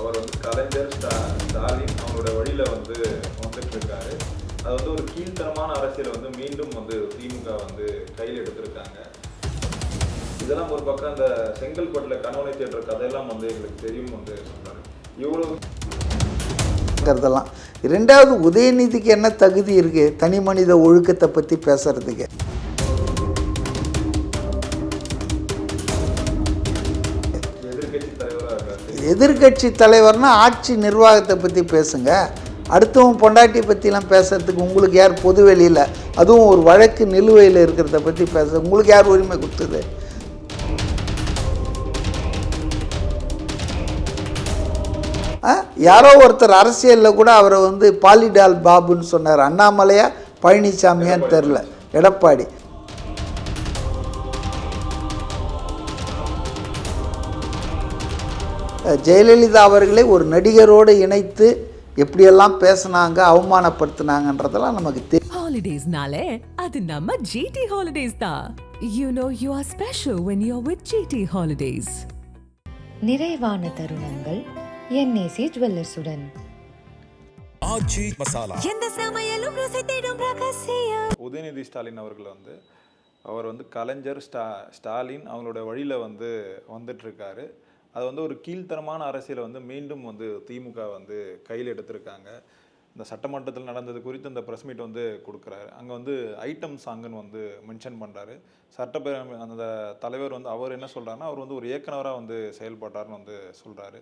அவர் வந்து கலைஞர் ஸ்டாலின் அவங்களோட வழியில் வந்துட்டு இருக்காரு. அது ஒரு கீழ்த்தரமான அரசியலை மீண்டும் திமுக கையில் எடுத்திருக்காங்க. இதெல்லாம் ஒரு பக்கம் அந்த செங்கல்பட்டில் கணவனை தேடுற கதையெல்லாம் எங்களுக்கு தெரியும் சொல்றாரு. இவ்வளவு ரெண்டாவது, உதயநிதிக்கு என்ன தகுதி இருக்கு தனி மனித ஒழுக்கத்தை பற்றி பேசுறதுக்கு? எதிர்கட்சி தலைவர்னா ஆட்சி நிர்வாகத்தை பற்றி பேசுங்க. அடுத்தவன் பொண்டாட்டி பற்றிலாம் பேசுறதுக்கு உங்களுக்கு யார் பொது வெளியில், அதுவும் ஒரு வழக்கு நிலுவையில் இருக்கிறத பற்றி பேச உங்களுக்கு யார் உரிமை கொடுத்தது? யாரோ ஒருத்தர் அரசியலில் கூட அவரை பாலிடால் பாபுன்னு சொன்னார். அண்ணாமலையா பழனிசாமியான்னு தெரில, எடப்பாடி. ஜெயலலிதா அவர்களே ஒரு நடிகரோடு இணைத்து எப்படியெல்லாம் பேசினாங்க, அவமானப்படுத்தினாங்கன்றதெல்லாம் நமக்கு தெரியும். ஹாலிடேஸ்னாலே அது நம்ம ஜிடி ஹாலிடேஸ் தான். You know you are special when you're with GT Holidays. நிறைவான தருணங்கள் என்ஏசி ஜுவல்லர்ஸுடன். ஆச்சி மசாலா எந்த சமையலும் ருசி தேடும் ரகசியம். உதயநிதி ஸ்டாலின் அவர்கள் அவர் கலைஞர் ஸ்டாலின் அவங்களோட வழியில் வந்துட்டு இருக்காரு. அது ஒரு கீழ்த்தரமான அரசியலை மீண்டும் திமுக கையில் எடுத்திருக்காங்க. இந்த சட்டமன்றத்தில் நடந்தது குறித்து இந்த ப்ரெஸ் மீட் கொடுக்குறாரு. அங்கே ஐட்டம் சாங்குன்னு மென்ஷன் பண்ணுறாரு. சட்டப்பேரவை அந்த தலைவர் அவர் என்ன சொல்கிறாருன்னா, அவர் ஒரு இயக்குனராக செயல்பட்டார்னு சொல்கிறாரு.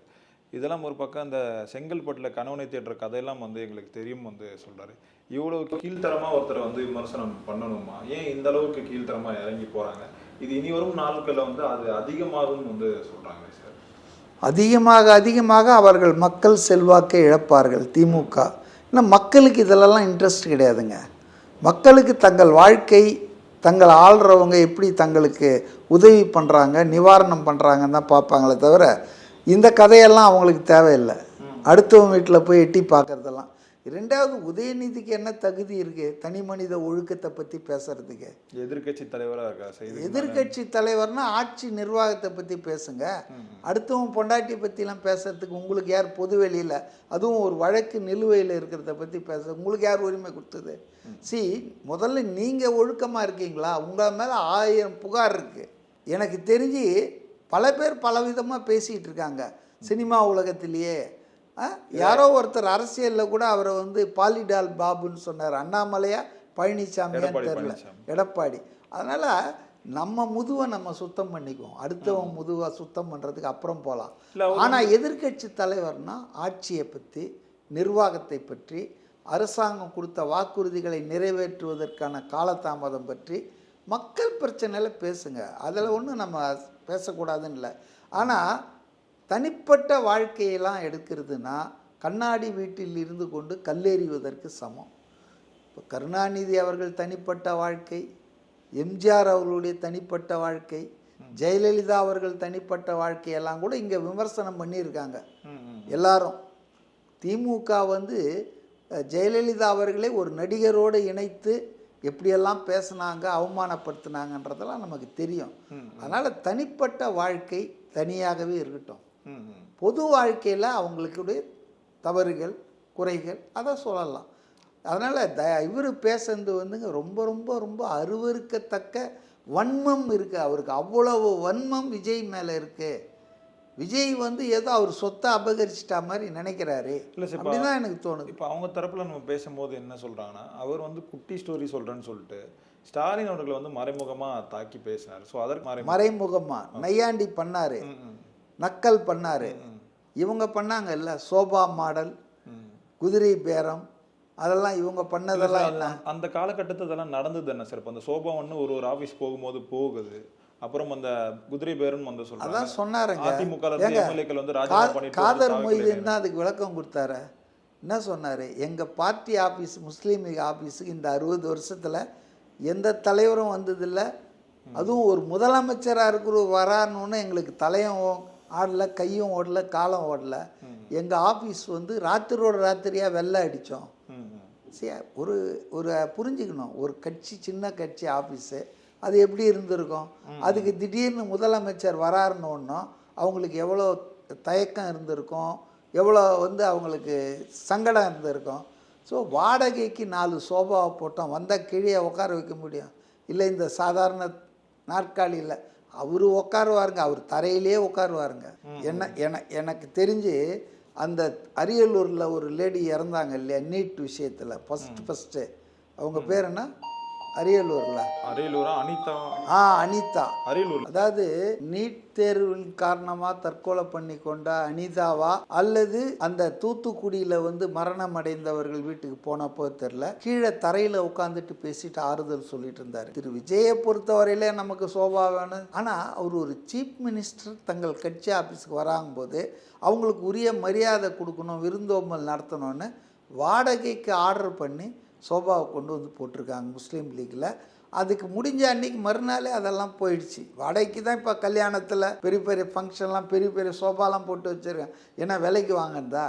இதெல்லாம் ஒரு பக்கம் அந்த செங்கல்பட்டில் கணவனை தேடுற கதையெல்லாம் எங்களுக்கு தெரியும் சொல்கிறாரு. இவ்வளோ கீழ்த்தரமாக ஒருத்தரை விமர்சனம் பண்ணணுமா? ஏன் இந்த அளவுக்கு கீழ்த்தரமாக இறங்கி போகிறாங்க? இது இனி வரும் நாட்களில் அது அதிகமாகும் சொல்கிறாங்க சார். அதிகமாக அவர்கள் மக்கள் செல்வாக்கை இழப்பார்கள் திமுக. ஏன்னா மக்களுக்கு இதிலெல்லாம் இன்ட்ரெஸ்ட் கிடையாதுங்க. மக்களுக்கு தங்கள் வாழ்க்கை, தங்கள் ஆள்றவங்க எப்படி தங்களுக்கு உதவி பண்ணுறாங்க, நிவாரணம் பண்ணுறாங்கன்னு தான் பார்ப்பாங்களே தவிர இந்த கதையெல்லாம் அவங்களுக்கு தேவையில்லை. அடுத்தவங்க வீட்டில் போய் எட்டி பார்க்குறதெல்லாம். ரெண்டாவது, உதயநிதிக்கு என்ன தகுதி இருக்கு தனி மனித ஒழுக்கத்தை பற்றி பேசுறதுக்கு? எதிர்கட்சி தலைவராக இருக்கா? எதிர்கட்சி தலைவர்னா ஆட்சி நிர்வாகத்தை பற்றி பேசுங்க. அடுத்தவன் பொண்டாட்டி பற்றிலாம் பேசுறதுக்கு உங்களுக்கு யார் பொது வெளியில், அதுவும் ஒரு வழக்கு நிலுவையில் இருக்கிறத பற்றி பேச உங்களுக்கு யார் உரிமை கொடுத்தது? முதல்ல நீங்கள் ஒழுக்கமாக இருக்கீங்களா? உங்கள் மேலே 1000 புகார் இருக்குது. எனக்கு தெரிஞ்சு பல பேர் பலவிதமாக பேசிகிட்டு இருக்காங்க சினிமா உலகத்திலேயே. யாரோ ஒருத்தர் அரசியலில் கூட அவரை பாலிடால் பாபுன்னு சொன்னார். அண்ணாமலையா பழனிசாமியான்னு தெரில, எடப்பாடி. அதனால் நம்ம முதுவை நம்ம சுத்தம் பண்ணிக்குவோம். அடுத்தவன் முதுவை சுத்தம் பண்ணுறதுக்கு அப்புறம் போகலாம். ஆனால் எதிர்கட்சி தலைவர்னா ஆட்சியை பற்றி, நிர்வாகத்தை பற்றி, அரசாங்கம் கொடுத்த வாக்குறுதிகளை நிறைவேற்றுவதற்கான காலதாமதம் பற்றி, மக்கள் பிரச்சனையில் பேசுங்க. அதில் ஒன்றும் நம்ம பேசக்கூடாதுன்னு இல்லை. ஆனால் தனிப்பட்ட வாழ்க்கையெல்லாம் எடுக்கிறதுனா கண்ணாடி வீட்டில் இருந்து கொண்டு கல்லெறிவதற்கு சமம். இப்போ கருணாநிதி அவர்கள் தனிப்பட்ட வாழ்க்கை, எம்ஜிஆர் அவர்களுடைய தனிப்பட்ட வாழ்க்கை, ஜெயலலிதா அவர்கள் தனிப்பட்ட வாழ்க்கையெல்லாம் கூட இங்கே விமர்சனம் பண்ணியிருக்காங்க எல்லாரும். திமுக ஜெயலலிதா அவர்களே ஒரு நடிகரோடு இணைத்து எப்படியெல்லாம் பேசினாங்க, அவமானப்படுத்தினாங்கன்றதெல்லாம் நமக்கு தெரியும். அதனால் தனிப்பட்ட வாழ்க்கை தனியாகவே இருக்கட்டும். பொது வாழ்க்கையில் அவங்களுக்குடைய தவறுகள், குறைகள் அதை சொல்லலாம். அதனால் இவர் பேசுறது ரொம்ப ரொம்ப ரொம்ப அருவருக்கத்தக்க வன்மம் இருக்குது அவருக்கு. அவ்வளவு வன்மம் விஜய் மேலே இருக்குது. விஜய் ஏதோ அவர் சொத்தை அபகரிச்சிட்டா மாதிரி நினைக்கிறாரு. அப்படிதான் எனக்கு தோணுது. இப்போ அவங்க தரப்புல நம்ம பேசும்போது என்ன சொல்றாங்கன்னா, அவர் குட்டி ஸ்டோரி சொல்றேன்னு சொல்லிட்டு ஸ்டாலின் அவர்களை மறைமுகமாக தாக்கி பேசினார். ஸோ அதற்கு மறைமுகமாக நையாண்டி பண்ணார், நக்கல் பண்ணார். இவங்க பண்ணாங்க இல்லை, சோபா மாடல், குதிரை பேரம், அதெல்லாம் இவங்க பண்ணதெல்லாம் என்ன அந்த காலகட்டத்தில் அதெல்லாம் நடந்தது என்ன சார்? இப்போ அந்த சோபா ஒரு ஆஃபீஸ் போகும்போது போகுது, அப்புறம் அந்த குதிரை பேரும் சொல்றாங்க. அதான் சொன்னாருங்க. அதிமுக காதர் மொய்தீன் தான் அதுக்கு விளக்கம் கொடுத்தாரு. என்ன சொன்னார்? எங்கள் பார்ட்டி ஆஃபீஸ், முஸ்லீம் லீக் ஆஃபீஸுக்கு இந்த 60 வருஷத்தில் எந்த தலைவரும் வந்ததில்லை. அதுவும் ஒரு முதலமைச்சராக இருக்கிற வரான்னு எங்களுக்கு தலையும் ஆடல, கையும் ஓடல, காலம் ஓடல. எங்கள் ஆஃபீஸ் ராத்திரியோட ராத்திரியாக வெள்ளை அடித்தோம். சரி, ஒரு புரிஞ்சுக்கணும். ஒரு கட்சி, சின்ன கட்சி ஆஃபீஸு, அது எப்படி இருந்திருக்கும்? அதுக்கு திடீர்னு முதலமைச்சர் வராருன்னு அவங்களுக்கு எவ்வளோ தயக்கம் இருந்திருக்கும், எவ்வளோ வந்து அவங்களுக்கு சங்கடம் இருந்திருக்கும். ஸோ வாடகைக்கு 4 சோபாவை போட்டோம், வந்தால் கீழே உட்கார வைக்க முடியும், இல்லை இந்த சாதாரண நாற்காலியில் அவர் உட்காருவாருங்க, அவர் தரையிலே உட்காருவாருங்க. எனக்கு தெரிஞ்சு அந்த அரியலூரில் ஒரு லேடி இறந்தாங்க இல்லையா நீட் விஷயத்தில் ஃபஸ்ட்டு அவங்க பேர் என்ன? அரியலூரா அனிதா? அனிதா. அரியலூர். அதாவது நீட் தேர்வின் காரணமா தற்கொலை பண்ணி கொண்டா அனிதாவா, அல்லது அந்த தூத்துக்குடியில வந்து மரணம் அடைந்தவர்கள் வீட்டுக்கு போனப்போ தெரியல, கீழே தரையில உட்காந்துட்டு பேசிட்டு ஆறுதல் சொல்லிட்டு இருந்தாரு. திரு விஜயை பொறுத்தவரையிலே நமக்கு சோபா வேணும், ஆனா அவர் ஒரு சீஃப் மினிஸ்டர் தங்கள் கட்சி ஆஃபீஸுக்கு வராங்க போது அவங்களுக்கு உரிய மரியாதை கொடுக்கணும், விருந்தோம்பல் நடத்தணும்னு வாடகைக்கு ஆர்டர் பண்ணி சோபாவை கொண்டு வந்து போட்டிருக்காங்க முஸ்லீம் லீக்கில். அதுக்கு முடிஞ்ச அன்றைக்கி மறுநாளே அதெல்லாம் போயிடுச்சு. வாடகைக்கு தான் இப்போ கல்யாணத்தில் பெரிய பெரிய ஃபங்க்ஷன்லாம் பெரிய பெரிய சோபாலாம் போட்டு வச்சுருக்கேன், ஏன்னா விலைக்கு வாங்கினதா,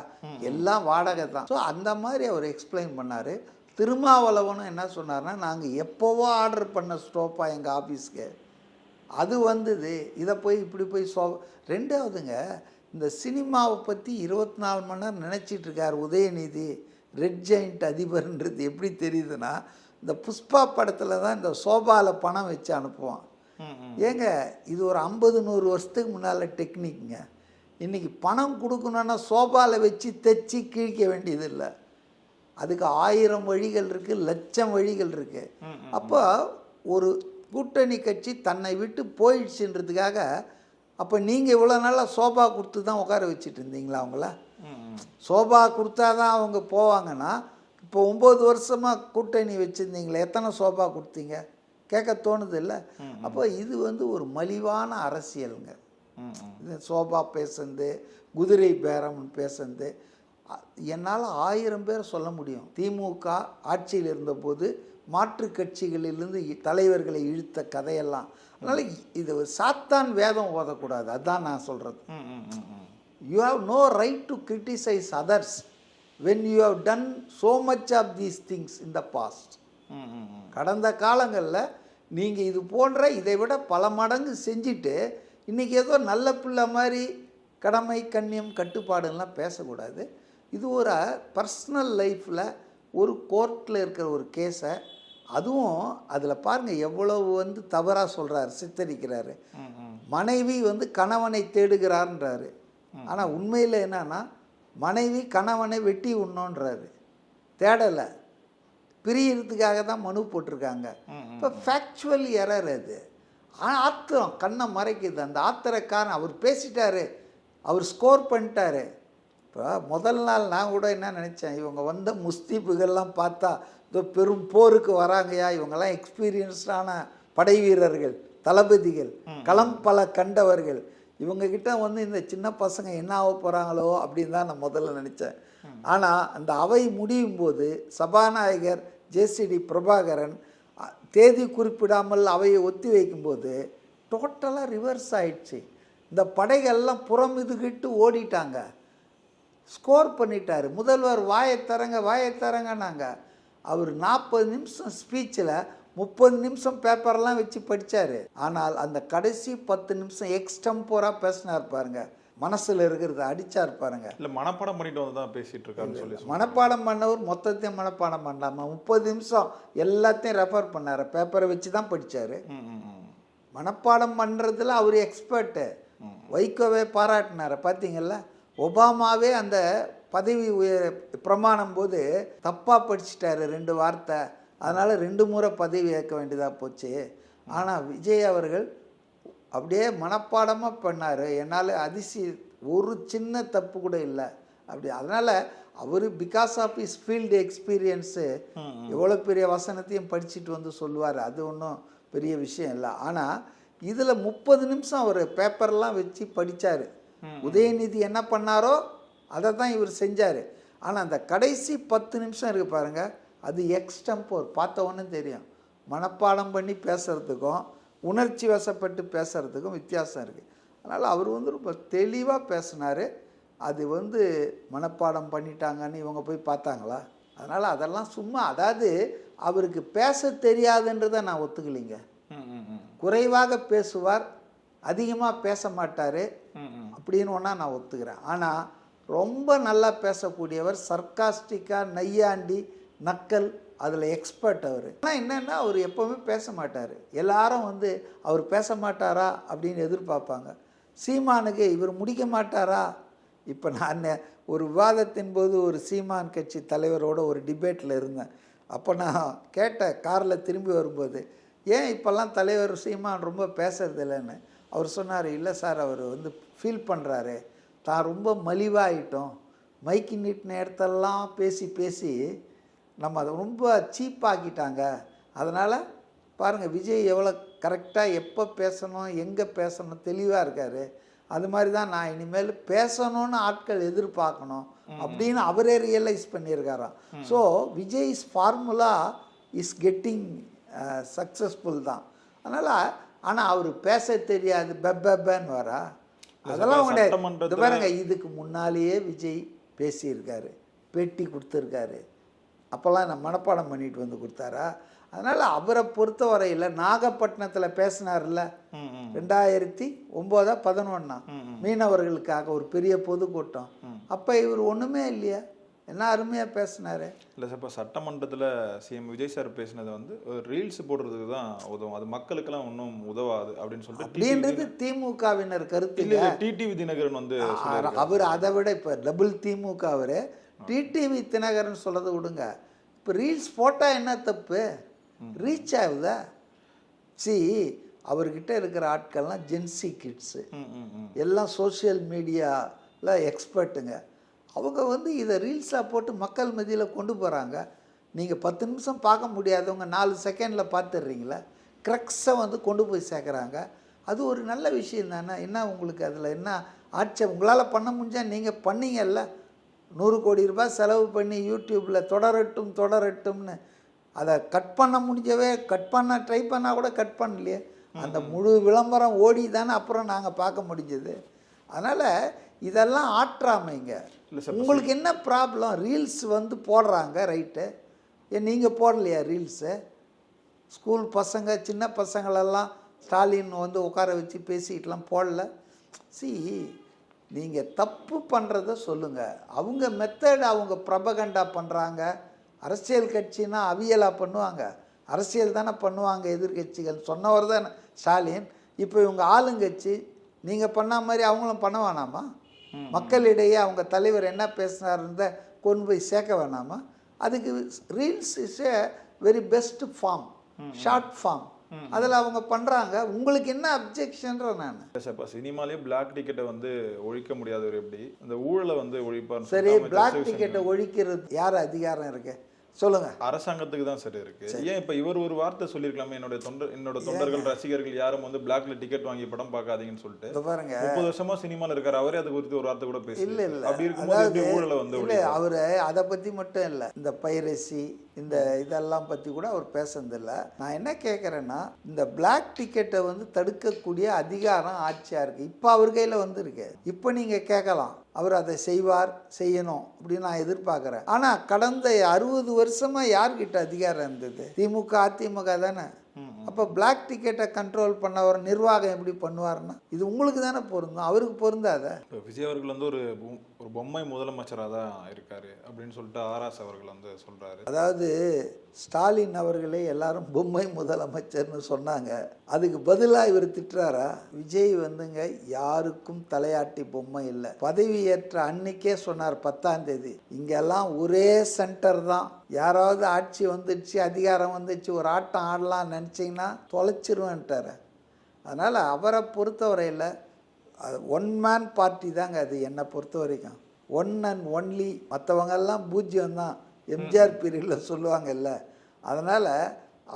எல்லாம் வாடகை தான். ஸோ அந்த மாதிரி அவர் எக்ஸ்பிளைன் பண்ணார். திருமாவளவனும் என்ன சொன்னார்னா, நாங்கள் எப்போவோ ஆர்டர் பண்ண சோஃபா எங்கள் ஆஃபீஸ்க்கு அது வந்தது, இதை போய் இப்படி போய் ரெண்டாவதுங்க, இந்த சினிமாவை பற்றி 24 மணி நேரம் நினச்சிட்டு இருக்கார் உதயநிதி ரெட் ஜெயிண்ட் அதிபர்ன்றது எப்படி தெரியுதுன்னா, இந்த புஷ்பா படத்தில் தான் இந்த சோபாவில் பணம் வச்சு அனுப்புவான். ஏங்க இது ஒரு 50-100 வருஷத்துக்கு முன்னால் டெக்னிக்குங்க. இன்றைக்கி பணம் கொடுக்கணுன்னா சோபாவில் வச்சு தைச்சி கிழிக்க வேண்டியது இல்லை, அதுக்கு 1000 வழிகள் இருக்குது, லட்சம் வழிகள் இருக்குது. அப்போ ஒரு கூட்டணி கட்சி தன்னை விட்டு போயிடுச்சுன்றதுக்காக, அப்போ நீங்கள் இவ்வளோ நாளாக சோபா கொடுத்து தான் உட்கார வச்சுட்டு இருந்தீங்களா அவங்கள? சோபா கொடுத்தா தான் அவங்க போவாங்கன்னா, இப்போ 9 வருஷமாக கூட்டணி வச்சுருந்தீங்களே, எத்தனை சோபா கொடுத்தீங்க கேட்க தோணுது இல்லை? அப்போ இது வந்து ஒரு மலிவான அரசியலுங்க. இது சோபா பேசுறது, குதிரை பேரம் பேசுறது, என்னால் 1000 பேர் சொல்ல முடியும். திமுக ஆட்சியில் இருந்தபோது மாற்று கட்சிகளிலிருந்து தலைவர்களை இழுத்த கதையெல்லாம். அதனால் இது சாத்தான் வேதம் ஓதக்கூடாது, அதுதான் நான் சொல்கிறது. You have no right to criticize others when you have done so much of these things in the past. கடந்த காலங்களில் நீங்கள் இது போன்ற இதை விட பல மடங்கு செஞ்சுட்டு இன்றைக்கி ஏதோ நல்ல பிள்ளை மாதிரி கடமை கண்ணியம் கட்டுப்பாடுலாம் பேசக்கூடாது. இது ஒரு பர்சனல் லைஃப்பில் ஒரு கோர்ட்டில் இருக்கிற ஒரு கேஸை, அதுவும் அதில் பாருங்கள் எவ்வளவு வந்து தவறாக சொல்கிறாரு, சித்தரிக்கிறாரு. மனைவி வந்து கணவனை தேடுகிறார்ன்றாரு, ஆனால் உண்மையில் என்னன்னா மனைவி கணவனை வெட்டி உண்ணோன்றாரு. தேடலை, பிரியறதுக்காக தான் மனு போட்டிருக்காங்க. இப்போ ஃபேக்சுவல் எரர் அது. ஆத்திரம் கண்ணை மறைக்குது. அந்த ஆத்திரக்காரன் அவர் பேசிட்டாரு, அவர் ஸ்கோர் பண்ணிட்டாரு. இப்போ முதல் நாள் நான் கூட என்ன நினச்சேன், இவங்க வந்த முஸ்தீப்புகள்லாம் பார்த்தா இதோ பெரும் போருக்கு வராங்கயா, இவங்கெல்லாம் எக்ஸ்பீரியன்ஸ்டான படை வீரர்கள், தளபதிகள், களம் பல கண்டவர்கள், இவங்கக்கிட்ட வந்து இந்த சின்ன பசங்க என்ன ஆக போகிறாங்களோ அப்படின்னு தான் நான் முதல்ல நினச்சேன். ஆனால் அந்த அவை முடியும் போது சபாநாயகர் ஜேசிடி பிரபாகரன் தேதி குறிப்பிடாமல் அவையை ஒத்தி வைக்கும்போது டோட்டலாக ரிவர்ஸ் ஆயிடுச்சு. இந்த படைகள்லாம் புறமிதுகிட்டு ஓடிட்டாங்க, ஸ்கோர் பண்ணிட்டார். முதல்வர் வாயத்தரங்கன்னாங்க. அவர் 40 நிமிஷம் ஸ்பீச்சில் 30 நிமிஷம் பேப்பர்லாம் வச்சு படித்தார். ஆனால் அந்த கடைசி 10 நிமிஷம் எக்ஸ்டம்போராக பேசினார் பாருங்க, மனசில் இருக்கிறத அடித்தார் பாருங்க. இல்லை மனப்பாடம் பண்ணிட்டு வந்து தான் பேசிகிட்டு இருக்காருன்னு சொல்லி மனப்பாடம் பண்ணவர் மொத்தத்தையும் மனப்பாடம் பண்ணாமல் 30 நிமிஷம் எல்லாத்தையும் ரெஃபர் பண்ணார், பேப்பரை வச்சு தான் படித்தார். மனப்பாடம் பண்ணுறதுல அவர் எக்ஸ்பர்ட்டு. வைகோவே பாராட்டினார் பார்த்தீங்கல்ல. ஒபாமாவே அந்த பதவி பிரமாணம் போது தப்பாக படிச்சிட்டாரு 2 வார்த்தை, அதனால் 2 முறை பதவி ஏற்க வேண்டியதாக போச்சு. ஆனால் விஜய் அவர்கள் அப்படியே மனப்பாடமாக பண்ணார். என்னால் ஒரு சின்ன தப்பு கூட இல்லை அப்படி. அதனால் அவர் because of his field experience எவ்வளோ பெரிய வசனத்தையும் படிச்சுட்டு வந்து சொல்லுவார், அது ஒன்றும் பெரிய விஷயம் இல்லை. ஆனால் இதில் 30 நிமிஷம் அவர் பேப்பர்லாம் வச்சு படித்தார். உதயநிதி என்ன பண்ணாரோ அதை தான் இவர் செஞ்சார். ஆனால் அந்த கடைசி 10 நிமிஷம் இருக்குது பாருங்கள், அது எக்ஸ்டம்போர். பார்த்த ஒன்று தெரியும், மனப்பாடம் பண்ணி பேசுகிறதுக்கும் உணர்ச்சி வசப்பட்டு பேசுகிறதுக்கும் வித்தியாசம் இருக்குது. அதனால் அவர் வந்து ரொம்ப தெளிவாக பேசினார். அது வந்து மனப்பாடம் பண்ணிட்டாங்கன்னு இவங்க போய் பார்த்தாங்களா? அதனால் அதெல்லாம் சும்மா, அதாவது அவருக்கு பேச தெரியாதுன்றதை நான் ஒத்துக்கலைங்க. குறைவாக பேசுவார், அதிகமாக பேச மாட்டார் அப்படின்னு ஒன்றா நான் ஒத்துக்கிறேன். ஆனால் ரொம்ப நல்லா பேசக்கூடியவர், சர்க்காஸ்டிக்காக நையாண்டி நக்கல் அதில் எக்ஸ்பர்ட் அவர். ஆனால் என்னென்னா அவர் எப்போவுமே பேச மாட்டார். எல்லாரும் வந்து அவர் பேச மாட்டாரா அப்படின்னு எதிர்பார்ப்பாங்க. சீமானுக்கு இவர் முடிக்க மாட்டாரா? இப்போ நான் ஒரு விவாதத்தின் போது ஒரு சீமான் கட்சி தலைவரோட ஒரு டிபேட்டில் இருந்தேன். அப்போ நான் கேட்டேன் காரில் திரும்பி வரும்போது, ஏன் இப்போல்லாம் தலைவர் சீமான் ரொம்ப பேசுறது இல்லைன்னு. அவர் சொன்னார், இல்லை சார், அவர் வந்து ஃபீல் பண்ணுறாரு, தான் ரொம்ப மலிவாகிட்டோம், மைக்கு நீட்டின இடத்தெல்லாம் பேசி பேசி நம்ம அதை ரொம்ப சீப்பாக்கிட்டாங்க. அதனால் பாருங்கள் விஜய் எவ்வளோ கரெக்டாக எப்போ பேசணும் எங்கே பேசணும் தெளிவாக இருக்கார். அது மாதிரி தான் நான் இனிமேல் பேசணும்னு ஆட்கள் எதிர்பார்க்கணும் அப்படின்னு அவரே ரியலைஸ் பண்ணியிருக்காராம். So Vijay's formula is getting successful தான். அதனால் ஆனால் அவர் பேச தெரியாது பெப்பன்னு வரா, அதெல்லாம் உங்களுடைய பாருங்க. இதுக்கு முன்னாலேயே விஜய் பேசியிருக்காரு, பேட்டி கொடுத்துருக்காரு. அப்போல்லாம் நான் மனப்பாடம் பண்ணிட்டு வந்து கொடுத்தாரா? அதனால் அவரை பொறுத்த வரையில் நாகப்பட்டினத்தில் பேசினார்ல 2009-11 மீனவர்களுக்காக ஒரு பெரிய பொதுக்கூட்டம். அப்போ இவர் ஒன்றுமே இல்லையா, என்ன அருமையாக பேசினாரு. இல்லை சார், இப்போ சட்டமன்றத்தில் சிஎம் விஜய் சார் பேசினது வந்து ரீல்ஸ் போடுறதுக்கு தான் உதவும், அது மக்களுக்கெல்லாம் ஒன்றும் உதவாது அப்படின்னு சொல்லிட்டு அப்படின்றது திமுகவினர் கருத்து. இல்லை, டிடிவி தினகரன் வந்து அவர் அதை விட இப்போ டபுள் திமுக. அவர் டிடிவி தினகரன் சொல்கிறத விடுங்க, இப்போ ரீல்ஸ் போட்டால் என்ன தப்பு, ரீச் ஆகுதா? அவர்கிட்ட இருக்கிற ஆட்கள்லாம் ஜென்சி கிட்ஸு, எல்லாம் சோஷியல் மீடியாவில் எக்ஸ்பர்ட்டுங்க. அவங்க வந்து இதை ரீல்ஸாக போட்டு மக்கள் மத்தியில் கொண்டு போகிறாங்க. நீங்கள் 10 நிமிஷம் பார்க்க முடியாதவங்க 4 செகண்டில் பார்த்துடுறீங்களா? க்ரக்ஸை வந்து கொண்டு போய் சேர்க்குறாங்க. அது ஒரு நல்ல விஷயம் தானே. என்ன உங்களுக்கு அதில் என்ன ஆட்சேபம்? உங்களால் பண்ண முடிஞ்சால் நீங்கள் பண்ணீங்கல்ல. 100 கோடி ரூபாய் செலவு பண்ணி யூடியூப்பில் தொடரட்டும்னு அதை கட் பண்ண முடிஞ்சவே ட்ரை பண்ணால் கூட கட் பண்ணலையே. அந்த முழு விளம்பரம் ஓடி தானே அப்புறம் நாங்கள் பார்க்க முடிஞ்சது. அதனால் இதெல்லாம் ஆற்றாமைங்க. உங்களுக்கு என்ன ப்ராப்ளம்? ரீல்ஸ் வந்து போடுறாங்க, ரைட்டு, ஏன் நீங்கள் போடலையா ரீல்ஸு? ஸ்கூல் பசங்க சின்ன பசங்களெல்லாம் ஸ்டாலின் வந்து உட்கார வச்சு பேசிக்கிட்டுலாம் போடல. நீங்கள் தப்பு பண்ணுறத சொல்லுங்கள். அவங்க மெத்தட், அவங்க ப்ரபகண்டா பண்ணுறாங்க. அரசியல் கட்சின்னா அவியலாக பண்ணுவாங்க, அரசியல் தானே பண்ணுவாங்க எதிர்கட்சிகள். சொன்னவர் தான் ஸ்டாலின். இப்போ இவங்க ஆளுங்கட்சி, நீங்கள் பண்ண மாதிரி அவங்களும் பண்ண வேணாமா? மக்களிடையே அவங்க தலைவர் என்ன பேசினார்ன்றத கொண்டு போய் சேர்க்க வேணாமா? அதுக்கு reels is a very best form, short form. அதில் அவங்க பண்ணுறாங்க. உங்களுக்கு என்ன அப்ஜெக்ஷன்ற? நான் இப்போ சினிமாலேயே பிளாக் டிக்கெட்டை வந்து ஒழிக்க முடியாதவர் எப்படி இந்த ஊழலை வந்து ஒழிப்பார்? சரி, பிளாக் டிக்கெட்டை ஒழிக்கிறது யார் அதிகாரம் இருக்கு சொல்லுங்க? அரசாங்கத்துக்கு தான் சரி இருக்கு. ஏன் இப்ப இவர் ஒரு வார்த்தை சொல்லிருக்கலாமே, என்னோட தொண்டர்கள் ரசிகர்கள் யாரும் வந்து பிளாக்ல டிக்கெட் வாங்கி படம் பார்க்காதீங்கன்னு சொல்லிட்டு பாருங்க. 30 வருஷமா சினிமால இருக்காரு, அவரே அது குறித்து ஒரு வார்த்தை கூட பேச இல்ல. அப்படி இருக்கும்போது ஊழலை வந்து இல்ல, அவரு அதை பத்தி மட்டும் இல்ல, இந்த பைரசி இந்த இதெல்லாம் பத்தி கூட அவர் பேசுனதில்லை. நான் என்ன கேட்குறேன்னா, இந்த பிளாக் டிக்கெட்டை வந்து தடுக்கக்கூடிய அதிகாரம் ஆட்சியா இருக்கு, இப்போ அவர் கையில வந்துருக்கு. இப்போ நீங்க கேட்கலாம், அவர் அதை செய்யணும் அப்படின்னு நான் எதிர்பார்க்குறேன். ஆனால் கடந்த 60 வருஷமா யார்கிட்ட அதிகாரம் இருந்தது? திமுக அதிமுக தானே. அப்போ பிளாக் டிக்கெட்டை கண்ட்ரோல் பண்ணவர் நிர்வாகம் எப்படி பண்ணுவார்னா, இது உங்களுக்கு தானே பொருந்தும், அவருக்கு பொருந்தாத. இப்போ விஜய் அவர்கள் வந்து ஒரு பொம்மை முதலமைச்சராக தான் இருக்காரு அப்படின்னு சொல்லிட்டு ஆர்எஸ் அவர்கள் வந்து சொல்றாரு. அதாவது ஸ்டாலின் அவர்களே எல்லாரும் பொம்மை முதலமைச்சர்னு சொன்னாங்க, அதுக்கு பதிலாக இவர் திட்டுறாரா? விஜய் வந்துங்க யாருக்கும் தலையாட்டி பொம்மை இல்லை. பதவியேற்ற அன்னைக்கே சொன்னார் 10ஆம் தேதி, இங்கெல்லாம் ஒரே சென்டர் தான், யாராவது ஆட்சி வந்துடுச்சு அதிகாரம் வந்துடுச்சு ஒரு ஆட்டம் ஆடலாம் நினச்சிங்கன்னா தொலைச்சிருவேன்ட்டார். அதனால் அவரை பொறுத்தவரையில் அது ஒன் மேன் பார்ட்டி தாங்க அது. என்னை பொறுத்த வரைக்கும் ஒன் அண்ட் ஒன்லி, மற்றவங்கெல்லாம் பூஜ்யம் தான் எம்ஜிஆர் பீரியடில் சொல்லுவாங்கல்ல. அதனால்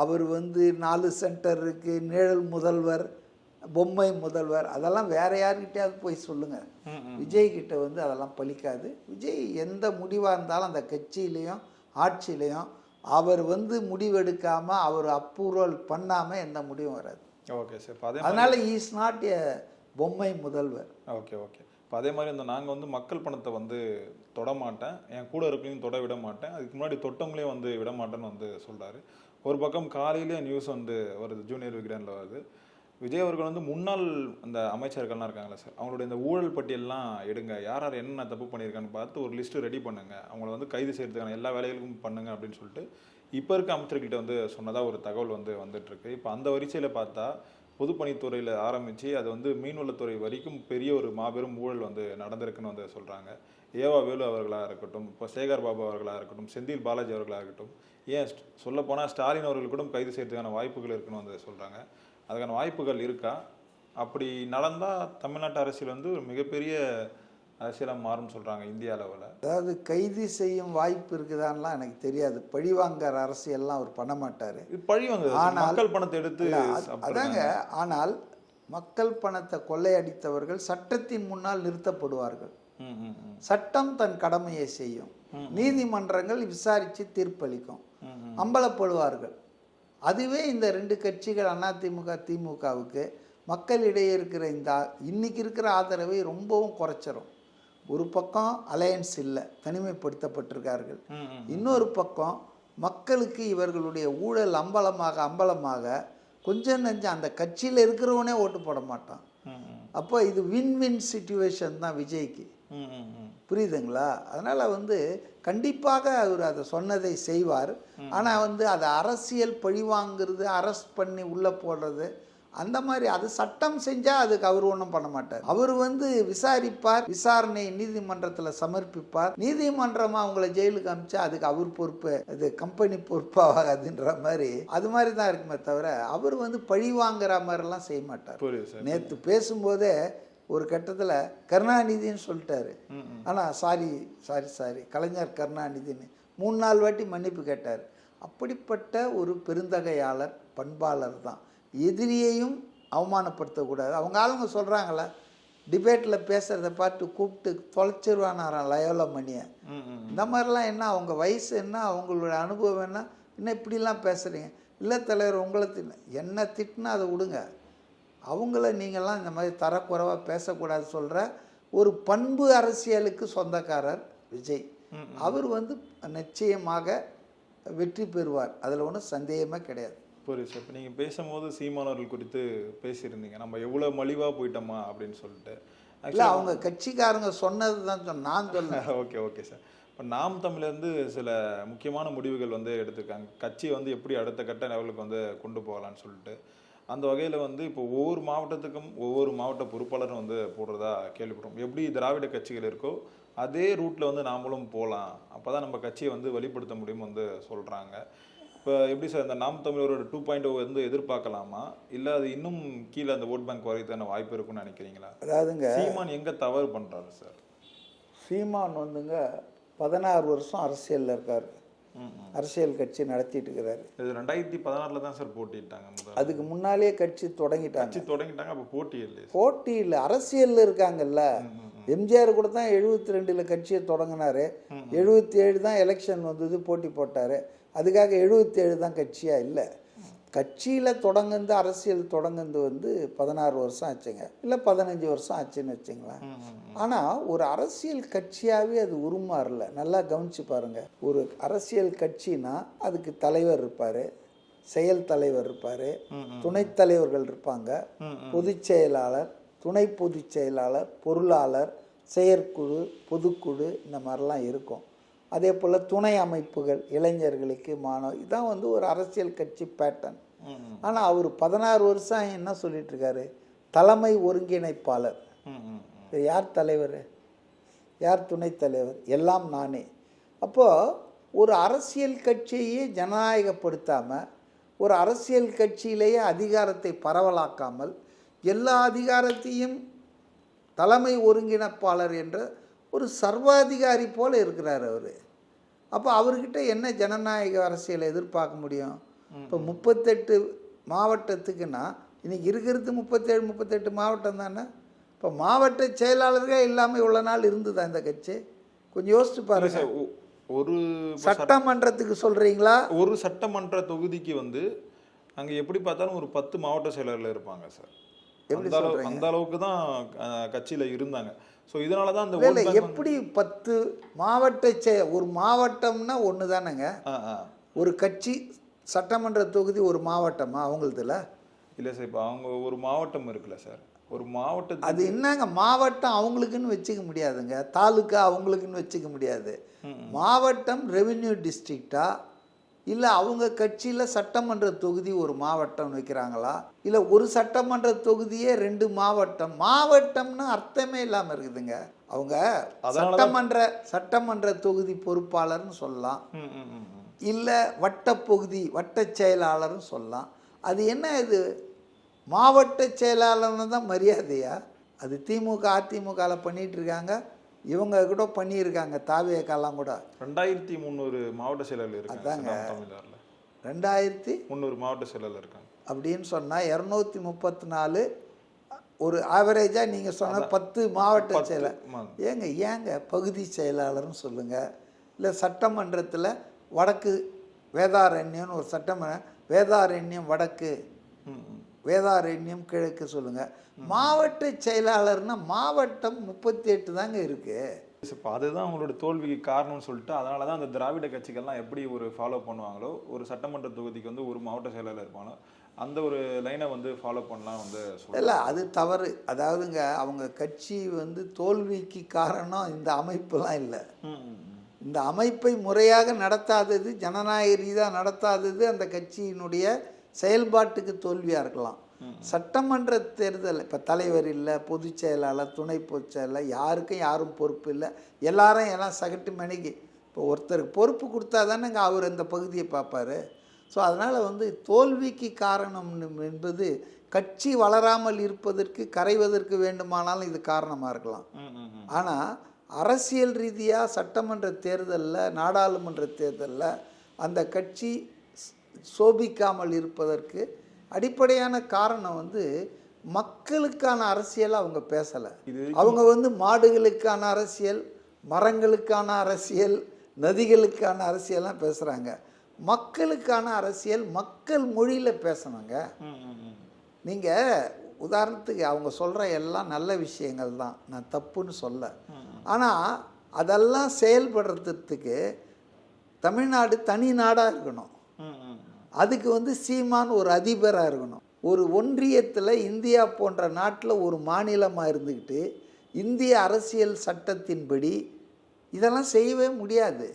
அவர் வந்து 4 சென்டர் இருக்குது, நிழல் முதல்வர், பொம்மை முதல்வர், அதெல்லாம் வேறு யார்கிட்டையாவது போய் சொல்லுங்கள். விஜய்கிட்ட வந்து அதெல்லாம் பலிக்காது. விஜய் எந்த முடிவாக இருந்தாலும் அந்த கட்சியிலையும் ஆட்சியிலையும் அவர் வந்து முடிவெடுக்காமல், அவர் அப்ரூவல் பண்ணாமல் எந்த முடிவும் வராது. Okay sir. அதனால் இஸ் நாட் எ பொம்மை முதல்வர். ஓகே. இப்போ அதே மாதிரி இந்த நாங்கள் வந்து மக்கள் பணத்தை வந்து தொட மாட்டேன், என் கூட இருக்கலையும் தொட விட மாட்டேன், அதுக்கு முன்னாடி தொட்டவங்களையும் வந்து விட மாட்டேன்னு வந்து சொல்கிறாரு. ஒரு பக்கம் காலையிலே நியூஸ் வந்து வருது, ஜூனியர் விகடனில் வருது, விஜய் அவர்கள் வந்து முன்னாள் அந்த அமைச்சர்கள்லாம் இருக்காங்களா சார், அவங்களுடைய இந்த ஊழல் பட்டியல்லாம் எடுங்க, யார் யார் என்னென்ன தப்பு பண்ணியிருக்கான்னு பார்த்து ஒரு லிஸ்ட்டு ரெடி பண்ணுங்க, அவங்கள வந்து கைது செய்யறதுக்கான எல்லா வேலைகளுக்கும் பண்ணுங்க அப்படின்னு சொல்லிட்டு இப்போ இருக்க அமைச்சர்கிட்ட வந்து சொன்னதாக ஒரு தகவல் வந்து வந்துட்டுருக்கு. இப்போ அந்த வரிசையில் பார்த்தா பொதுப்பணித்துறையில் ஆரம்பித்து அது வந்து மீன்வளத்துறை வரைக்கும் பெரிய ஒரு மாபெரும் ஊழல் வந்து நடந்திருக்குன்னு வந்து சொல்கிறாங்க. ஏவா வேலு அவர்களாக இருக்கட்டும், இப்போ சேகர் பாபு அவர்களாக இருக்கட்டும், செந்தில் பாலாஜி அவர்களாக இருக்கட்டும், ஏன் சொல்லப்போனால் ஸ்டாலின் அவர்கள் கூட கைது செய்யறதுக்கான வாய்ப்புகள் இருக்குன்னு வந்து சொல்கிறாங்க. அதுக்கான வாய்ப்புகள் இருக்கா? அப்படி நடந்தால் தமிழ்நாட்டு அரசியல் வந்து ஒரு மிகப்பெரிய அரசியலாக மாறும்னு சொல்கிறாங்க இந்திய அளவில். அதாவது கைது செய்யும் வாய்ப்பு இருக்குதான்லாம் எனக்கு தெரியாது. பழிவாங்கிற அரசியல்லாம் அவர் பண்ண மாட்டார். இது பழிவாங்க, மக்கள் பணத்தை எடுத்து அதாங்க. ஆனால் மக்கள் பணத்தை கொள்ளையடித்தவர்கள் சட்டத்தின் முன்னால் நிறுத்தப்படுவார்கள். சட்டம் தன் கடமையை செய்யும். நீதிமன்றங்கள் விசாரித்து தீர்ப்பளிக்கும். அம்பலப்படுவார்கள். அதுவே இந்த ரெண்டு கட்சிகள் அதிமுக திமுகவுக்கு மக்களிடையே இருக்கிற இந்த இன்னைக்கு இருக்கிற ஆதரவை ரொம்பவும் குறைச்சிரும். ஒரு பக்கம் அலையன்ஸ் இல்லை, தனிமைப்படுத்தப்பட்டிருக்கார்கள். இன்னொரு பக்கம் மக்களுக்கு இவர்களுடைய ஊழல் அம்பலமாக கொஞ்சம் நெஞ்சம் அந்த கட்சியில் இருக்கிறவனே ஓட்டு போட மாட்டான். அப்போ இது வின் சிச்சுவேஷன் தான் விஜய்க்கு. புரியுதுங்களா? அதனால் வந்து கண்டிப்பாக அவர் அதை சொன்னதை செய்வார். ஆனால் வந்து அதை அரசியல் பழிவாங்கிறது, அரெஸ்ட் பண்ணி உள்ளே போடுறது, அந்த மாதிரி அது சட்டம் செஞ்சால் அதுக்கு அவர் ஒன்றும் பண்ண மாட்டார். அவர் வந்து விசாரிப்பார், விசாரணை நீதிமன்றத்தில் சமர்ப்பிப்பார். நீதிமன்றமாக அவங்கள ஜெயிலுக்கு அமிச்சா அதுக்கு அவர் பொறுப்பு, இது கம்பெனி பொறுப்பாகாதுன்ற மாதிரி அது மாதிரி தான் இருக்குமே தவிர அவர் வந்து பழி வாங்குற மாதிரிலாம் செய்ய மாட்டார். நேற்று பேசும்போதே ஒரு கட்டத்தில் கருணாநிதின்னு சொல்லிட்டாரு. ஆனால் சாரி கலைஞர் கருணாநிதின்னு 3-4 வாட்டி மன்னிப்பு கேட்டார். அப்படிப்பட்ட ஒரு பெருந்தகையாளர், பண்பாளர் தான். எதிரியையும் அவமானப்படுத்தக்கூடாது. அவங்க ஆளுங்க சொல்கிறாங்களே, டிபேட்டில் பேசுகிறத பார்த்து கூப்பிட்டு தொலைச்சிருவானாராம் லயோலா மணியை. இந்த மாதிரிலாம் என்ன, அவங்க வயசு என்ன, அவங்களோட அனுபவம் என்ன, இன்னும் இப்படிலாம் பேசுகிறீங்க? இல்லை தலைவர், உங்களை என்ன திட்டினா அதை விடுங்க, அவங்கள நீங்கள்லாம் இந்த மாதிரி தரக்குறைவாக பேசக்கூடாது சொல்கிற ஒரு பண்பு அரசியலுக்கு சொந்தக்காரர் விஜய். அவர் வந்து நிச்சயமாக வெற்றி பெறுவார், அதில் ஒன்றும் சந்தேகமே கிடையாது. புரியுது சார். இப்போ நீங்கள் பேசும்போது சீமானவர்கள் குறித்து பேசியிருந்தீங்க, நம்ம எவ்வளோ மலிவாக போயிட்டோமா அப்படின்னு சொல்லிட்டு. இல்லை, அவங்க கட்சிக்காரங்க சொன்னது தான் நான் சொல்லுவேன். Okay sir. இப்போ நாம் தமிழ்லேருந்து சில முக்கியமான முடிவுகள் வந்து எடுத்திருக்காங்க, கட்சி வந்து எப்படி அடுத்த கட்ட லெவலுக்கு வந்து கொண்டு போகலான்னு சொல்லிட்டு. அந்த வகையில் வந்து இப்போ ஒவ்வொரு மாவட்டத்துக்கும் ஒவ்வொரு மாவட்ட பொறுப்பாளரும் வந்து போடுறதா கேள்விப்படுறோம். எப்படி திராவிட கட்சிகள் இருக்கோ அதே ரூட்டில் வந்து நாமளும் போகலாம், அப்போ தான் நம்ம கட்சியை வந்து வெளிப்படுத்த முடியும் வந்து சொல்கிறாங்க. இப்போ எப்படி சார், இந்த நாம் தமிழரோட 2.0 வந்து எதிர்பார்க்கலாமா, இல்லை அது இன்னும் கீழே அந்த ஓட் பேங்க் குறையத்தான வாய்ப்பு இருக்குன்னு நினைக்கிறீங்களா? அதாவதுங்க, சீமான் எங்கே தவறு பண்ணுறாரு சார்? சீமான் வந்துங்க 16 வருஷம் அரசியலில் இருக்கார், அரசியல் கட்சி நடத்திட்டு இருக்கிறாரு. இது 2016 தான் சார் போட்டிட்டாங்க. அதுக்கு முன்னாலேயே கட்சி தொடங்கிட்டாங்க. அப்போ போட்டி இல்லை, அரசியலில் இருக்காங்கல்ல. எம்ஜிஆர் கூட தான் 72 கட்சியை தொடங்கினாரு. 77 தான் எலெக்ஷன் வந்தது, போட்டி போட்டார். அதுக்காக 77 தான் கட்சியாக இல்லை. கட்சியில் தொடங்குந்து, அரசியல் தொடங்குந்து வந்து 16 வருஷம் ஆச்சுங்க, இல்லை 15 வருஷம் ஆச்சுன்னு வச்சுங்களேன். ஆனால் ஒரு அரசியல் கட்சியாகவே அது உருமாறல. நல்லா கவனிச்சு பாருங்க. ஒரு அரசியல் கட்சினா அதுக்கு தலைவர் இருப்பார், செயல் தலைவர் இருப்பார், துணைத் தலைவர்கள் இருப்பாங்க, பொதுச் செயலாளர், துணை பொதுச் செயலாளர், பொருளாளர், செயற்குழு, பொதுக்குழு, இந்த மாதிரிலாம் இருக்கும். அதே போல் துணை அமைப்புகள், இளைஞர்களுக்கு, மாணவர், இதான் வந்து ஒரு அரசியல் கட்சி பேட்டர்ன். ஆனால் அவர் 16 வருஷம் என்ன சொல்லிட்டு இருக்காரு, தலைமை ஒருங்கிணைப்பாளர். யார் தலைவர், யார் துணைத் தலைவர், எல்லாம் நானே. அப்போது ஒரு அரசியல் கட்சியை ஜனநாயகப்படுத்தாமல், ஒரு அரசியல் கட்சியிலேயே அதிகாரத்தை பரவலாக்காமல், எல்லா அதிகாரத்தையும் தலைமை ஒருங்கிணைப்பாளர் என்ற ஒரு சர்வாதிகாரி போல் இருக்கிறார் அவர். அப்போ அவர்கிட்ட என்ன ஜனநாயக அரசியலை எதிர்பார்க்க முடியும்? இப்போ 38 மாவட்டத்துக்குன்னா இன்றைக்கி இருக்கிறது 37 மாவட்டம் தானே. இப்போ மாவட்ட செயலாளர்களே இல்லாமல் இவ்வளோ நாள் இருந்துதா இந்த கட்சி? கொஞ்சம் யோசிச்சு பாருங்க. ஒரு சட்டமன்றத்துக்கு சொல்கிறீங்களா? ஒரு சட்டமன்ற தொகுதிக்கு வந்து அங்கே எப்படி பார்த்தாலும் ஒரு 10 மாவட்ட செயலாளர்கள் இருப்பாங்க சார். அந்த அளவுக்கு தான் கட்சியில் இருந்தாங்க. ஸோ இதனால தான் அந்த எப்படி 10 மாவட்ட ஒரு மாவட்டம்னா ஒன்று தானேங்க. ஒரு கட்சி சட்டமன்ற தொகுதி ஒரு மாவட்டமா அவங்களதுல? இல்லை சார், இப்போ அவங்க ஒரு மாவட்டம் இருக்குல்ல சார், ஒரு மாவட்டத்துக்கு அது என்னங்க, மாவட்டம் அவங்களுக்குன்னு வச்சுக்க முடியாதுங்க, தாலுக்கா அவங்களுக்குன்னு வச்சுக்க முடியாது. மாவட்டம் ரெவென்யூ டிஸ்ட்ரிக்டா, இல்லை அவங்க கட்சியில் சட்டமன்ற தொகுதி ஒரு மாவட்டம் வைக்கிறாங்களா, இல்லை ஒரு சட்டமன்ற தொகுதியே 2 மாவட்டம். மாவட்டம்னு அர்த்தமே இல்லாமல் இருக்குதுங்க. அவங்க சட்டமன்ற தொகுதி பொறுப்பாளர்னு சொல்லலாம், இல்லை வட்டப்பகுதி வட்ட செயலாளர்னு சொல்லலாம். அது என்ன, இது மாவட்ட செயலாளர்னு தான் மரியாதையா? அது திமுக அதிமுகவில் பண்ணிகிட்டு இருக்காங்க, இவங்க கூட பண்ணியிருக்காங்க, தாவேக்காலாம் கூட. 2300 மாவட்ட செயலாளர் இருக்காங்க தமிழ்நாட்டில். 2300 மாவட்ட செயலாளர் இருக்காங்க அப்படின்னு சொன்னால் 234 ஒரு ஆவரேஜாக நீங்கள் சொன்ன 10 மாவட்ட செயலாளர். ஏங்க பகுதி செயலாளர்னு சொல்லுங்கள். இல்லை சட்டமன்றத்தில் வடக்கு வேதாரண்யம்னு ஒரு சட்டமன்ற, வேதாரண்யம் வடக்கு, வேதாரண்யம் கிழக்கு சொல்லுங்கள். மாவட்ட செயலாளர்னா மாவட்டம் 38 தாங்க இருக்குது. இப்போ அதுதான் அவங்களோட தோல்விக்கு காரணம்னு சொல்லிட்டு, அதனால தான் அந்த திராவிட கட்சிகள்லாம் எப்படி ஒரு ஃபாலோ பண்ணுவாங்களோ, ஒரு சட்டமன்ற தொகுதிக்கு வந்து ஒரு மாவட்ட செயலாளர் இருப்பாங்களோ, அந்த ஒரு லைனை வந்து ஃபாலோ பண்ணலாம் வந்து இல்லை, அது தவறு. அதாவதுங்க, அவங்க கட்சி வந்து தோல்விக்கு காரணம் இந்த அமைப்புலாம் இல்லை. இந்த அமைப்பை முறையாக நடத்தாதது, ஜனநாயக ரீதியாக நடத்தாதது அந்த கட்சியினுடைய செயல்பாட்டுக்கு தோல்வியாக இருக்கலாம். சட்டமன்ற தேர்தல் இப்போ தலைவர் இல்லை, பொதுச் செயலாளர், துணை பொதுச் செயலாளர், யாரும் பொறுப்பு இல்லை, எல்லாம் சகட்டு மணிக்கு. இப்போ ஒருத்தருக்கு பொறுப்பு கொடுத்தா தானேங்க அவர் அந்த பகுதியை பார்ப்பார். ஸோ அதனால் வந்து தோல்விக்கு காரணம் என்பது கட்சி வளராமல் இருப்பதற்கு, கரைவதற்கு வேண்டுமானாலும் இது காரணமாக இருக்கலாம். ஆனால் அரசியல் ரீதியாக சட்டமன்ற தேர்தலில், நாடாளுமன்ற தேர்தலில் அந்த கட்சி சோபிக்காமல் இருப்பதற்கு அடிப்படையான காரணம் வந்து மக்களுக்கான அரசியலை அவங்க பேசலை. அவங்க வந்து மாடுகளுக்கான அரசியல், மரங்களுக்கான அரசியல், நதிகளுக்கான அரசியல்லாம் பேசுகிறாங்க. மக்களுக்கான அரசியல் மக்கள் மொழியில் பேசணுங்க. நீங்கள் உதாரணத்துக்கு அவங்க சொல்கிற எல்லாம் நல்ல விஷயங்கள் தான், நான் தப்புன்னு சொல்ல. ஆனால் அதெல்லாம் செயல்படுறதுக்கு தமிழ்நாடு தனி நாடாக இருக்கணும். அதுக்கு வந்து சீமான் ஒரு அதிபராக இருக்கணும். ஒரு ஒன்றியத்தில் இந்தியா போன்ற நாட்டில் ஒரு மாநிலமாக இருந்துக்கிட்டு இந்திய அரசியல் சட்டத்தின்படி இதெல்லாம் செய்யவே முடியாது.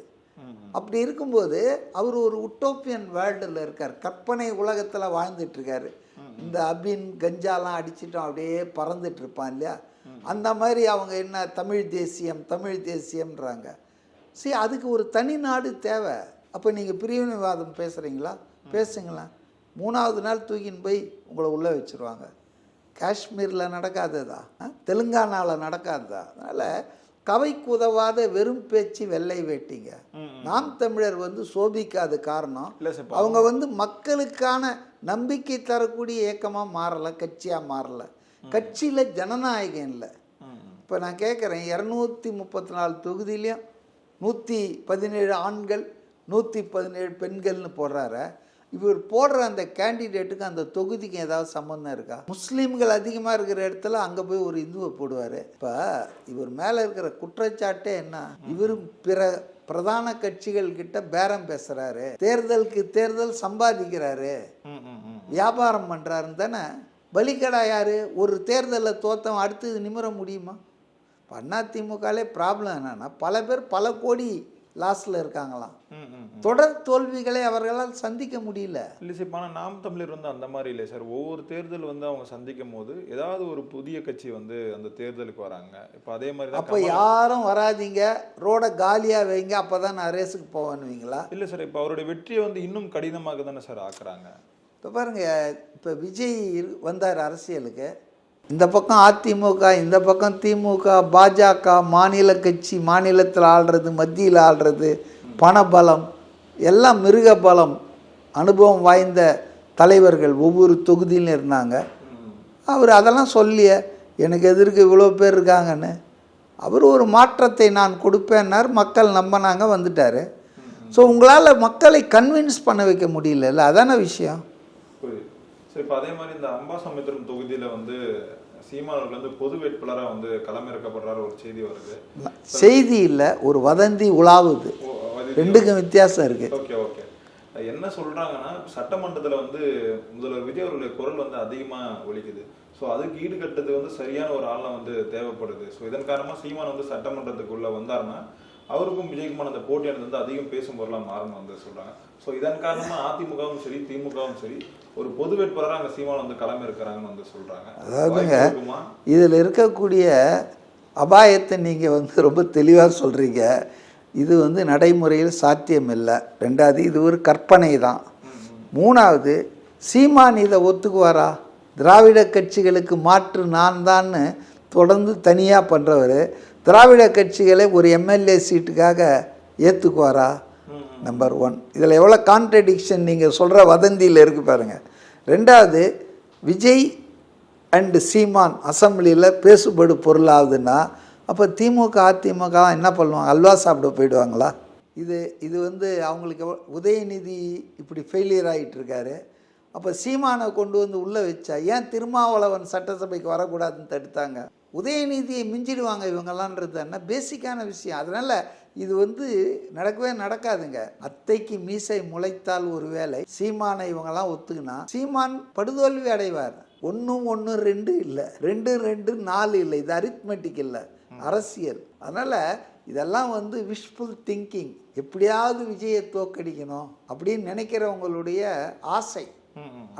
அப்படி இருக்கும்போது அவர் ஒரு உட்டோப்பியன் வேர்ல்டில் இருக்கார், கற்பனை உலகத்தில் வாழ்ந்துட்டுருக்காரு. இந்த அபின் கஞ்சாலாம் அடிச்சிட்டோம் அப்படியே பறந்துட்டு இருப்பான் இல்லையா, அந்த மாதிரி அவங்க என்ன தமிழ் தேசியம்ன்றாங்க. சரி, அதுக்கு ஒரு தனி நாடு தேவை. அப்போ நீங்கள் பிரிவினைவாதம் பேசுகிறீங்களா, பேசுங்களா. 3வது நாள் தூக்கின்னு போய் உங்களை உள்ளே வச்சுருவாங்க. காஷ்மீரில் நடக்காததா, தெலுங்கானாவில் நடக்காததா? அதனால் கவைக்கு உதவாத வெறும் பேச்சு வெள்ளை வேட்டிங்க. நாம் தமிழர் வந்து சோபிக்காத காரணம் அவங்க வந்து மக்களுக்கான நம்பிக்கை தரக்கூடிய இயக்கமாக மாறலை, கட்சியாக மாறலை. கட்சியில் ஜனநாயகம் இல்லை. இப்போ நான் கேட்குறேன், 234 தொகுதியிலையும் 117 ஆண்கள் 117 பெண்கள்னு போடுறாரு. இவர் போடுற அந்த கேண்டிடேட்டுக்கு அந்த தொகுதிக்கு ஏதாவது சம்மந்தம் இருக்கா? முஸ்லீம்கள் அதிகமாக இருக்கிற இடத்துல அங்கே போய் ஒரு இந்துவை போடுவார். இப்போ இவர் மேலே இருக்கிற குற்றச்சாட்டே என்ன, இவரும் பிற பிரதான கட்சிகள் கிட்ட பேரம் பேசுகிறாரு, தேர்தலுக்கு தேர்தல் சம்பாதிக்கிறாரு, வியாபாரம் பண்ணுறாருன்னு தானே. பலிக்கடா யார்? ஒரு தேர்தலில் தோத்தவன் அடுத்தது நிமிர முடியுமா? அதிமுகலே ப்ராப்ளம் என்னன்னா, பல பேர் பல கோடி லாஸ்ட்ல இருக்காங்களாம். தொடர் தோல்விகளை அவர்களால் சந்திக்க முடியல. இல்லை சார், ஆனால் நாம் தமிழர் வந்து அந்த மாதிரி இல்லை சார். ஒவ்வொரு தேர்தல் வந்து அவங்க சந்திக்கும் போது ஏதாவது ஒரு புதிய கட்சி வந்து அந்த தேர்தலுக்கு வராங்க. இப்போ அதே மாதிரி தான். அப்போ யாரும் வராதிங்க, ரோட காலியாக வைங்க, அப்போ தான் நான் ரேஸுக்கு போவேன்னுவீங்களா? இல்லை சார், இப்போ அவருடைய வெற்றியை வந்து இன்னும் கடினமாக தானே சார் ஆக்குறாங்க. இப்போ பாருங்க, இப்போ விஜய் வந்தார் அரசியலுக்கு, இந்த பக்கம் அதிமுக, இந்த பக்கம் திமுக, பாஜக, மாநில கட்சி, மாநிலத்தில் ஆள்றது, மத்தியில் ஆள்றது, பணபலம், எல்லாம் மிருக பலம், அனுபவம் வாய்ந்த தலைவர்கள் ஒவ்வொரு தொகுதியிலும் இருந்தாங்க. அவர் அதெல்லாம் சொல்லிய எனக்கு எதிர்க்கு இவ்வளோ பேர் இருக்காங்கன்னு அவர் ஒரு மாற்றத்தை நான் கொடுப்பேன்னார். மக்கள் நம்பினாங்க, வந்துட்டார். ஸோ உங்களால் மக்களை கன்வின்ஸ் பண்ண வைக்க முடியல, அதான விஷயம். சரி, இப்போ அதே மாதிரி இந்த அம்பாசமுத்திரம் தொகுதியில் வந்து சீமானவர்கள் வந்து பொது வேட்பாளராக வந்து களமிறக்கப்படுறாரு ஒரு செய்தி வருது. செய்தி இல்லை, ஒரு வதந்தி உலாவுது. ரெண்டுக்கும் வித்தியாசம் இருக்கு. Okay okay. என்ன என்ன சொல்றாங்கன்னா, சட்டமன்றத்துல வந்து முதல்வர் விஜய் அவர்களுடைய குரல் வந்து அதிகமா ஒலிக்குது. ஸோ அதுக்கு ஈடுகட்டுறது வந்து சரியான ஒரு ஆள்லாம் வந்து தேவைப்படுது. ஸோ இதன் காரணமா சீமான் வந்து சட்டமன்றத்துக்குள்ள வந்தாருன்னா அவருக்கும் விஜய்க்குமான அந்த போட்டியானது வந்து அதிகம் பேசும் பொருளாக மாறணும் வந்து சொல்றாங்க. ஸோ இதன் காரணமா அதிமுகவும் சரி திமுகவும் சரி ஒரு பொது வேட்பாளராக அங்கே சீமான் வந்து களம் இருக்கிறாங்கன்னு வந்து சொல்றாங்க. அதாவதுங்க இதில் இருக்கக்கூடிய அபாயத்தை நீங்கள் வந்து ரொம்ப தெளிவாக சொல்கிறீங்க. இது வந்து நடைமுறையில் சாத்தியம் இல்லை. ரெண்டாவது இது ஒரு கற்பனை தான். மூணாவது சீமான் இதை ஒத்துக்குவாரா? திராவிட கட்சிகளுக்கு மாற்று நான் தான்னு தொடர்ந்து தனியாக பண்ணுறவர் திராவிட கட்சிகளை ஒரு எம்எல்ஏ சீட்டுக்காக ஏற்றுக்குவாரா? நம்பர் 1. இதில் எவ்வளோ கான்ட்ரடிக்ஷன் நீங்கள் சொல்கிற வதந்தியில் இருக்குது பாருங்கள். ரெண்டாவது விஜய் அண்டு சீமான் அசம்பிளியில் பேசுபடு பொருளாகுதுன்னா அப்போ திமுக அதிமுக என்ன பண்ணுவாங்க? அல்வா சாப்பிட போயிடுவாங்களா? இது வந்து அவங்களுக்கு உதயநிதி இப்படி ஃபெயிலியர் ஆகிட்டுருக்காரு. அப்போ சீமானை கொண்டு வந்து உள்ளே வச்சா ஏன் திருமாவளவன் சட்டசபைக்கு வரக்கூடாதுன்னு தடுத்தாங்க? உதயநிதியை மிஞ்சிடுவாங்க இவங்கெல்லான்றது என்ன பேசிக்கான விஷயம். அதனால் இது வந்து நடக்கவே நடக்காதுங்க. அத்தைக்கு மீசை முளைத்தால் ஒரு வேளை சீமானை இவங்கெல்லாம் ஒத்துக்குனா சீமான் படுதோல்வி அடைவார். 1 1 2 இல்லை, 2 2 4 இல்லை. இது அரித்மெட்டிக் இல்லை, அரசியல். அதனால் இதெல்லாம் வந்து விஷஃபுல் திங்கிங். எப்படியாவது விஜயை தோக்கடிக்கணும் அப்படின்னு நினைக்கிறவங்களுடைய ஆசை.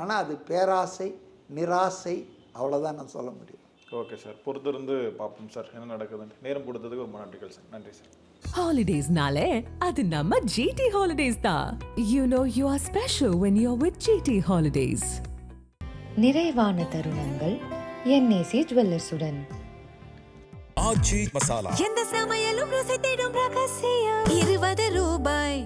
ஆனால் அது பேராசை, நிராசை, அவ்வளோதான் நான் சொல்ல முடியும். ஓகே சார், பொறுத்திருந்து பார்ப்போம் சார் என்ன நடக்குதுன்னு. நேரம் கொடுத்ததுக்கு ரொம்ப நன்றிகள் சார். நன்றி சார். Holidays-nale, அது நம்ம GT Holidays தான். You know you are special when you're with GT Holidays. நிறைவான தருணங்கள் என்ஏசி ஜுவல்லர்ஸுடன். ஆச்சி மசாலா. எந்த சமையலும் ருசி தேடும் ரகசியம் 20 ரூபாய்.